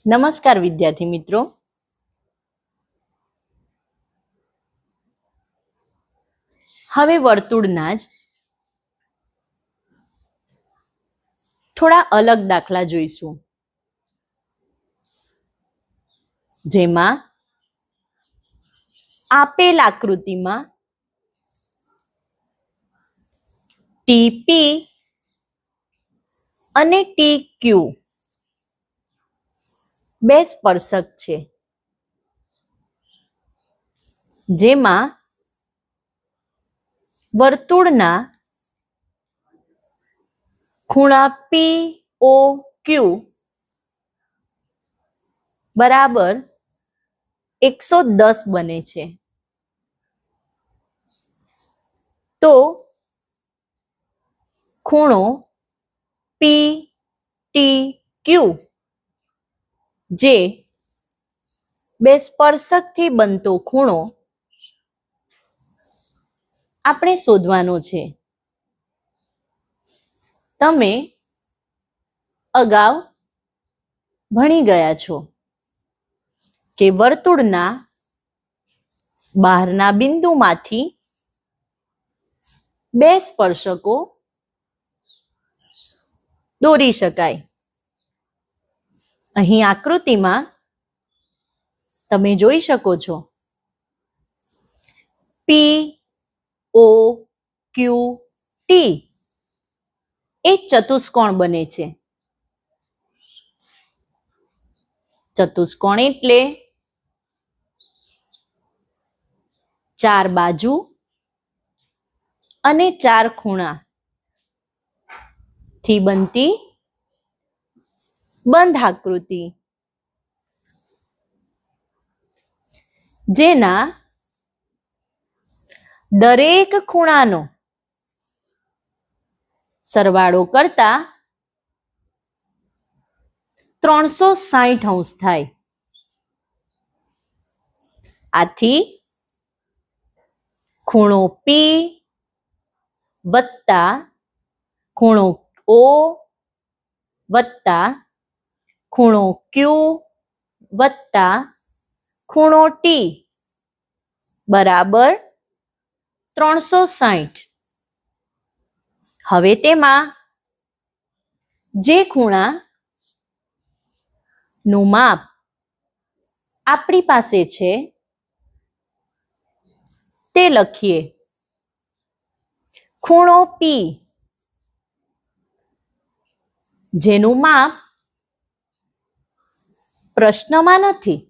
નમસ્કાર વિદ્યાર્થી મિત્રો, હવે વર્તુળના જ થોડા અલગ દાખલા જોઈશું, જેમાં આપેલ આકૃતિમાં ટીપી અને ટીક્યુ બે સ્પર્શક છે, જેમાં વર્તુળના ખૂણા POQ બરાબર 110 બને છે. તો ખૂણો PTQ જે બે સ્પર્શકથી બનતો ખૂણો આપણે શોધવાનો છે. તમે અગાઉ ભણી ગયા છો કે વર્તુળના બહારના બિંદુમાંથી બે સ્પર્શકો દોરી શકાય. અહીં આકૃતિમાં તમે જોઈ શકો છો POQT એક ચતુષ્કોણ બને છે. ચતુષ્કોણ એટલે 4 બાજુ અને 4 ખૂણા થી બનતી બંધ આકૃતિ, જેના દરેક ખૂણાનો સરવાળો કરતા 360 અંશ થાય. આથી ખૂણો P વત્તા ખૂણો O વત્તા ખૂણો Q વત્તા ખૂણો T બરાબર 360. હવે તેમાં જે ખૂણા નું માપ આપણી પાસે છે તે લખીએ. ખૂણો P જેનું માપ પ્રશ્નમાં નથી,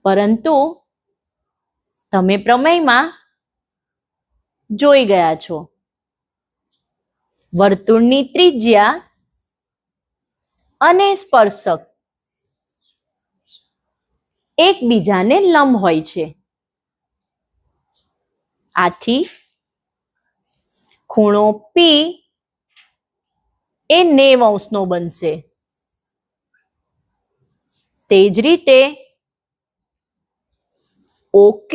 પરંતુ તમે પ્રમેયમાં જોઈ ગયા છો. વર્તુળની ત્રિજ્યા અને સ્પર્શક એકબીજાને લંબ હોય છે. આથી ખૂણો P એ 90 અંશનો બનશે. તે જ રીતે OQ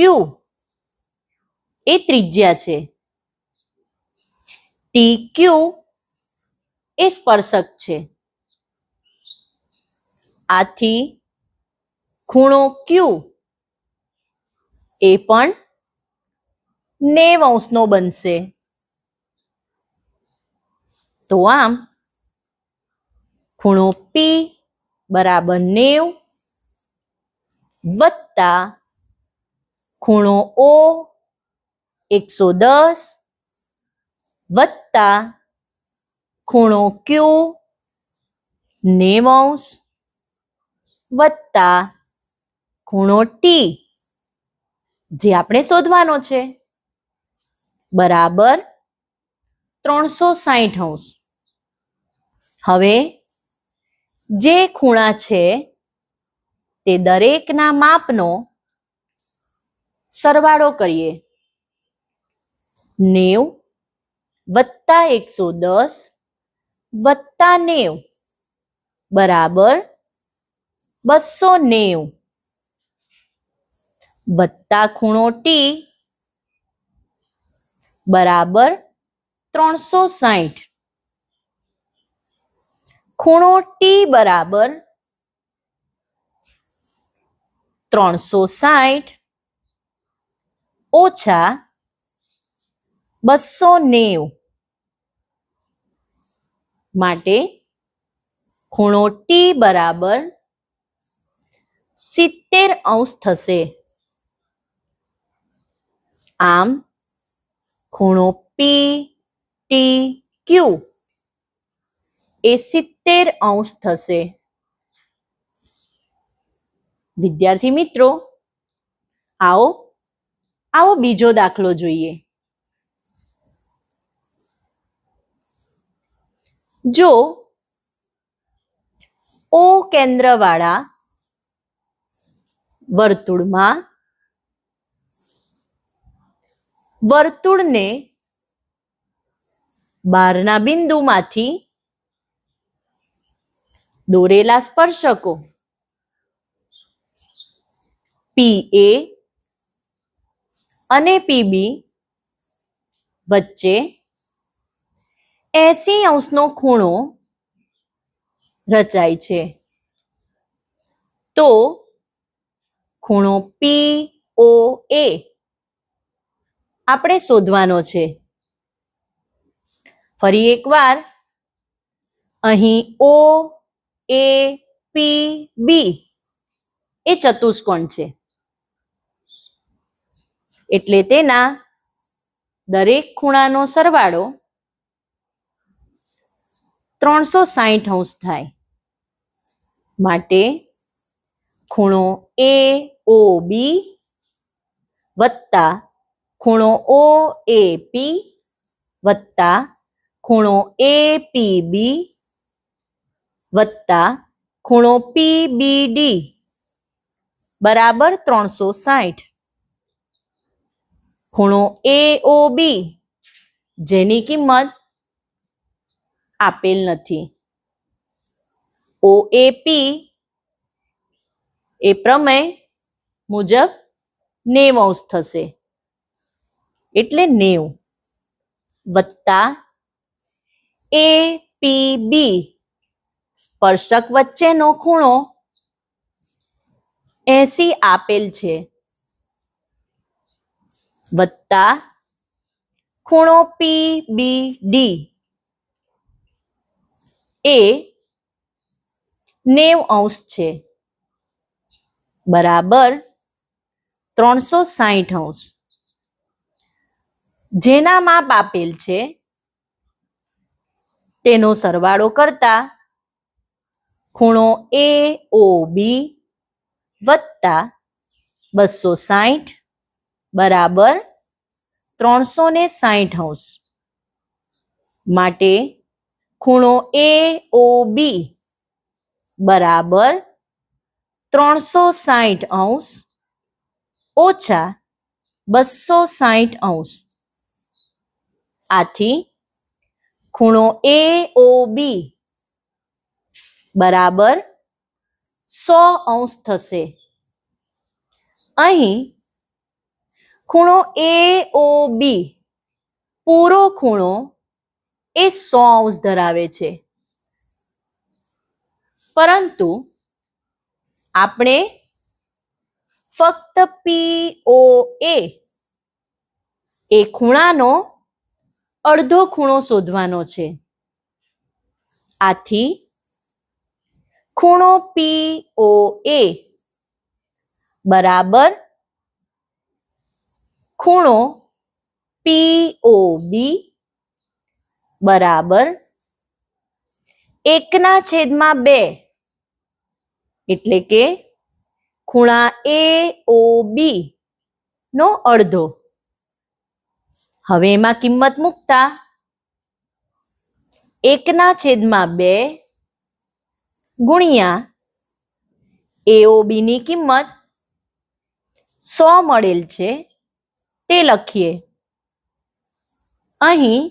એ ત્રિજ્યા છે, TQ એ સ્પર્શક છે. આથી ખૂણો Q એ પણ 90 અંશનો બનશે. તો આમ ખૂણો P બરાબર 90 વત્તા ખૂણો O 110 વત્તા ખૂણો Q 90 અંશ વત્તા ખૂણો T જે આપણે શોધવાનો છે બરાબર 360 અંશ. હવે જે ખૂણા છે તે દરેકના માપનો સરવાળો કરીએ. 90 વત્તા 110 વત્તા 90 બરાબર 290 વત્તા ખૂણો T બરાબર 360. ખૂણો ટી બરાબર 360 ઓછા 290 માટે ખૂણો ટી બરાબર 70 અંશ થશે. આમ ખૂણો પી ટી ક્યુ એ 70 અંશ થશે. વિદ્યાર્થી મિત્રો, આવો બીજો દાખલો જોઈએ. જો ઓ કેન્દ્રવાળા વર્તુળમાં વર્તુળને બહારના બિંદુમાંથી દોરેલા સ્પર્શકો પી એ અને પીબી વચ્ચે 80 અંશનો ખૂણો રચાય છે, તો ખૂણો પી ઓ એ આપણે શોધવાનો છે. ફરી એકવાર અહીં ઓ એ પી બી એ ચતુષ્કોણ છે, એટલે તેના દરેક ખૂણાનો સરવાળો 360 અંશ થાય. માટે ખૂણો એ ઓ બી વત્તા ખૂણો ઓ એ પી વત્તા ખૂણો એ પી બી વત્તા ખૂણો પી બી ડી બરાબર 360. ખૂણો એ ઓ બી જેની કિંમત આપેલ નથી. ઓ એ પી એ પ્રમેય મુજબ 90 અંશ થશે, એટલે 90 વત્તા એ પી બી સ્પર્શક વચ્ચેનો ખૂણો 80 આપેલ છે, વત્તા ખૂણો પી બી ડી એ 90 અંશ છે, બરાબર 360 અંશ. જેના માપ આપેલ છે તેનો સરવાળો કરતા ખૂણો એ ઓ બી વત્તા 260 બરાબર 360 અંશ. માટે ખૂણો એ ઓ બી બરાબર 360 અંશ ઓછા 260 અંશ. આથી ખૂણો એ ઓ બી બરાબર 100 અંશ થશે. અહીં ખૂણો એ ઓ બી પૂરો ખૂણો એ 100 અંશ ધરાવે છે, પરંતુ આપણે ફક્ત પી ઓ એ ખૂણાનો અડધો ખૂણો શોધવાનો છે. આથી ખૂણો પી ઓ એ બરાબર ખૂણો પી ઓ બી બરાબર 1/2 એટલે કે ખૂણા એ ઓ બી નો અડધો. હવે એમાં કિંમત મૂકતા 1/2 ગુણ્યા એઓબી ની કિંમત 100 મળેલ છે તે લખીએ. અહીં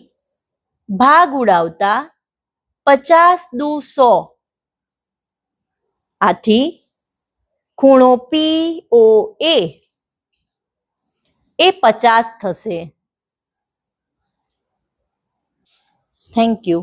ભાગ ઉડાવતા 50 દુ 100, આથી ખૂણો પી ઓ એ 50 થશે. Thank you.